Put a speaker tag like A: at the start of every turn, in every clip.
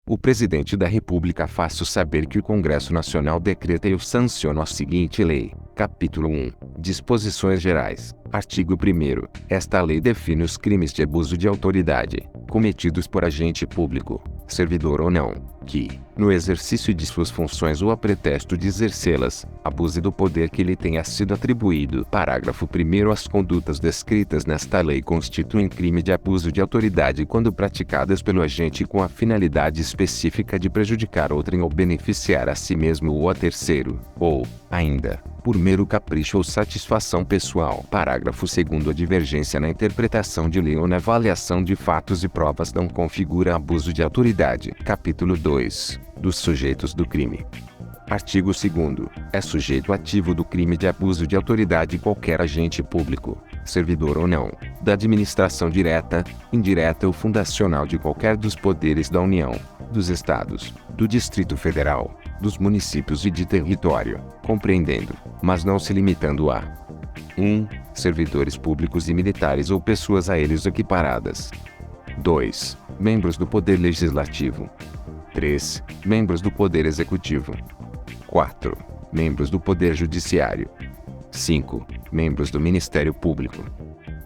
A: O Presidente da República faço saber que o Congresso Nacional decreta e eu sanciono a seguinte lei. Capítulo 1. Disposições Gerais. Artigo 1º. Esta lei define os crimes de abuso de autoridade, cometidos por agente público, servidor ou não, que, no exercício de suas funções ou a pretexto de exercê-las, abuse do poder que lhe tenha sido atribuído. Parágrafo 1º. As condutas descritas nesta lei constituem crime de abuso de autoridade quando praticadas pelo agente com a finalidade específica de prejudicar outrem ou beneficiar a si mesmo ou a terceiro, ou, ainda, por mero capricho ou satisfação pessoal. Parágrafo 2º. A divergência na interpretação de lei ou na avaliação de fatos e provas não configura abuso de autoridade. Capítulo 2. Dos sujeitos do crime. Artigo 2º. É sujeito ativo do crime de abuso de autoridade qualquer agente público, servidor ou não, da administração direta, indireta ou fundacional de qualquer dos poderes da União, dos Estados, do Distrito Federal, dos municípios e de território, compreendendo, mas não se limitando a 1. Servidores públicos e militares ou pessoas a eles equiparadas. 2. Membros do Poder Legislativo. 3. Membros do Poder Executivo. 4. Membros do Poder Judiciário. 5. Membros do Ministério Público.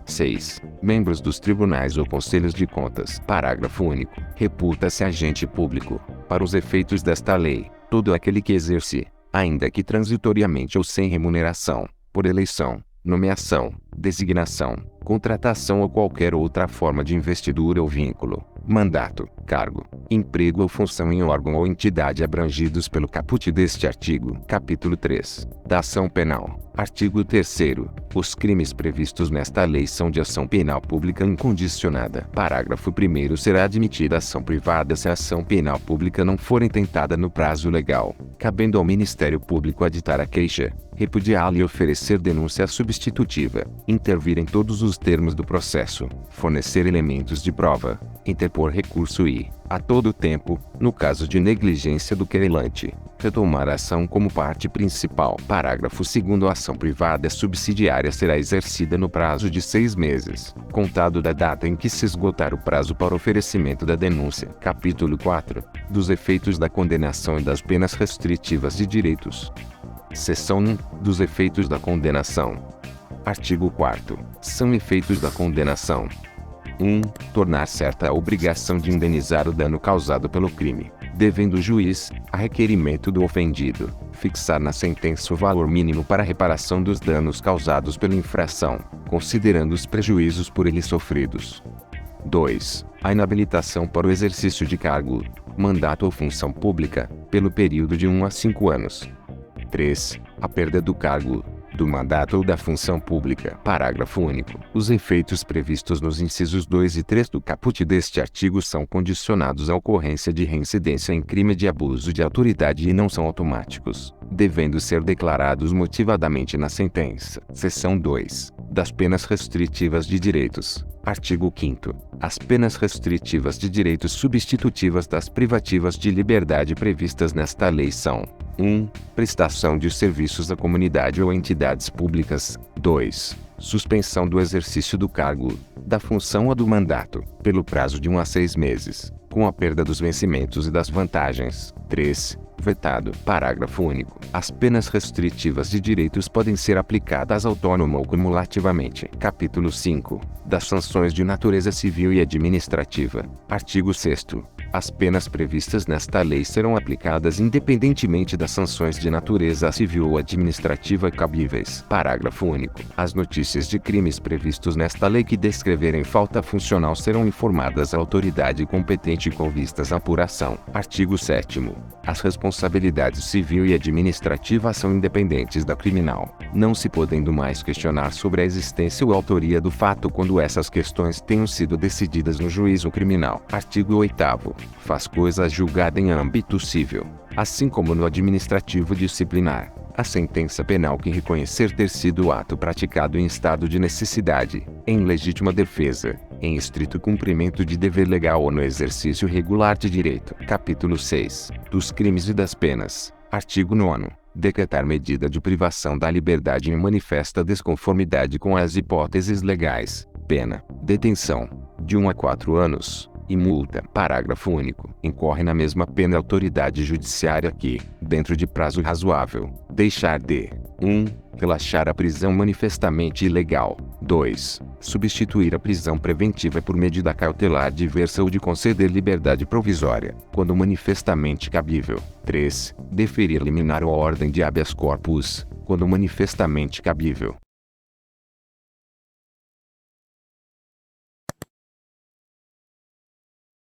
A: 6. Membros dos tribunais ou conselhos de contas. Parágrafo único. Reputa-se agente público, para os efeitos desta lei, todo aquele que exerce, ainda que transitoriamente ou sem remuneração, por eleição, nomeação, designação, contratação ou qualquer outra forma de investidura ou vínculo, mandato, cargo, emprego ou função em órgão ou entidade abrangidos pelo caput deste artigo. Capítulo 3. Da ação penal. Artigo 3º. Os crimes previstos nesta lei são de ação penal pública incondicionada. Parágrafo 1º. Será admitida ação privada se a ação penal pública não for intentada no prazo legal, cabendo ao Ministério Público aditar a queixa, repudiá-la e oferecer denúncia substitutiva, intervir em todos os termos do processo, fornecer elementos de prova, interpor recurso e, a todo tempo, no caso de negligência do querelante, retomar a ação como parte principal. Parágrafo 2º. A ação privada subsidiária será exercida no prazo de 6 meses, contado da data em que se esgotar o prazo para oferecimento da denúncia. Capítulo 4. Dos efeitos da condenação e das penas restritivas de direitos. Seção 1. Dos efeitos da condenação. Artigo 4º. São efeitos da condenação: 1. Tornar certa a obrigação de indenizar o dano causado pelo crime, devendo o juiz, a requerimento do ofendido, fixar na sentença o valor mínimo para a reparação dos danos causados pela infração, considerando os prejuízos por ele sofridos. 2. A inabilitação para o exercício de cargo, mandato ou função pública, pelo período de 1 a 5 anos. 3. A perda do cargo, do mandato ou da função pública. Parágrafo único. Os efeitos previstos nos incisos 2 e 3 do caput deste artigo são condicionados à ocorrência de reincidência em crime de abuso de autoridade e não são automáticos, devendo ser declarados motivadamente na sentença. Seção 2. Das penas restritivas de direitos. Artigo 5º. As penas restritivas de direitos substitutivas das privativas de liberdade previstas nesta lei são: 1. Prestação de serviços à comunidade ou entidades públicas. 2. Suspensão do exercício do cargo, da função ou do mandato, pelo prazo de 1 a 6 meses, com a perda dos vencimentos e das vantagens. 3. Vetado. Parágrafo único. As penas restritivas de direitos podem ser aplicadas autônoma ou cumulativamente. Capítulo 5. Das sanções de natureza civil e administrativa. Artigo 6º. As penas previstas nesta lei serão aplicadas independentemente das sanções de natureza civil ou administrativa cabíveis. Parágrafo único. As notícias de crimes previstos nesta lei que descreverem falta funcional serão informadas à autoridade competente com vistas à apuração. Artigo 7º. As responsabilidades civil e administrativa são independentes da criminal, não se podendo mais questionar sobre a existência ou autoria do fato quando essas questões tenham sido decididas no juízo criminal. Artigo 8º. Faz coisa julgada em âmbito civil, assim como no administrativo disciplinar, a sentença penal que reconhecer ter sido o ato praticado em estado de necessidade, em legítima defesa, em estrito cumprimento de dever legal ou no exercício regular de direito. Capítulo 6. Dos crimes e das penas. Artigo 9º. Decretar medida de privação da liberdade em manifesta desconformidade com as hipóteses legais. Pena: detenção, de 1 a 4 anos, e multa. Parágrafo único. Incorre na mesma pena a autoridade judiciária que, dentro de prazo razoável, deixar de 1. Relaxar a prisão manifestamente ilegal. 2. Substituir a prisão preventiva por medida cautelar diversa ou de conceder liberdade provisória, quando manifestamente cabível. 3. Deferir liminar ou ordem de habeas corpus, quando manifestamente cabível.